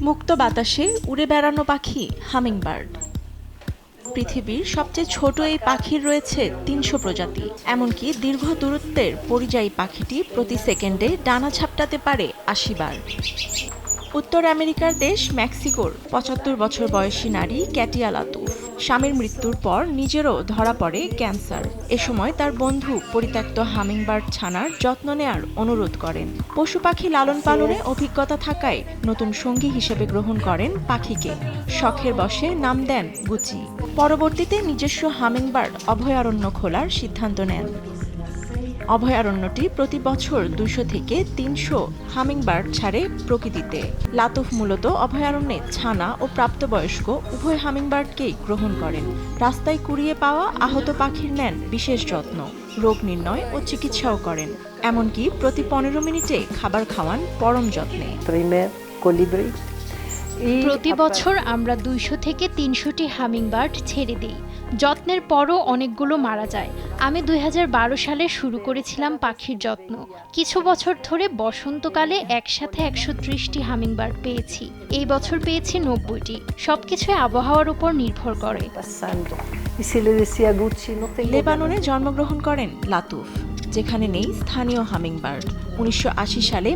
মুক্ত বাতাসে উড়ে বেড়ানো পাখি হামিংবার্ড। পৃথিবীর সবচেয়ে ছোট এই পাখির রয়েছে ৩০০ প্রজাতি। এমনকি দীর্ঘ দূরত্বের পরিযায়ী পাখিটি প্রতি সেকেন্ডে ডানা ঝাপটাতে পারে ৮০ বার। উত্তর আমেরিকার দেশ মেক্সিকোর ৭৫ বছর বয়সী নারী ক্যাটিয়া লাতুফ স্বামীর মৃত্যুর পর নিজেরও ধরা পড়ে ক্যান্সার। এ সময় তার বন্ধু পরিত্যক্ত হামিংবার্ড ছানার যত্ন নেয়ার অনুরোধ করেন। পশু পাখি লালন পালনে অভিজ্ঞতা থাকায় নতুন সঙ্গী হিসেবে গ্রহণ করেন পাখিকে। শখের বশে নাম দেন গুচি। পরবর্তীতে নিজস্ব হামিংবার্ড অভয়ারণ্য খোলার সিদ্ধান্ত নেন। অভয়ারণ্যটি প্রতি বছর ২০০ থেকে ৩০০ হামিংবার্ড ছাড়ে প্রকৃতিতে। লাতুফ মূলত অভয়ারণ্যে ছানা ও প্রাপ্তবয়স্ক উভয় হামিংবার্ডকেই গ্রহণ করেন। রাস্তায় কুড়িয়ে পাওয়া আহত পাখির নেন বিশেষ যত্ন, রোগ নির্ণয় ও চিকিৎসাও করেন। এমনকি প্রতি ১৫ মিনিটে খাবার খাওয়ান পরম যত্নে। প্রতি বছর আমরা ২০০ থেকে ৩০০টি হামিংবার্ড ছেড়ে দিই। যত্নের পরও অনেকগুলো মারা যায়। আমি ২০১২ সালে শুরু করেছিলাম পাখির যত্ন। কিছু বছর ধরে বসন্তকালে একসাথে ১৩০টি হামিংবার্ড পেয়েছি। এই বছর পেয়েছি ৯০টি। সবকিছুই আবহাওয়ার উপর নির্ভর করে। লেবাননে জন্মগ্রহণ করেন লাতুফ, যেখানে নেই স্থানীয় হামিংবার্ড। ১৯৮০ সালে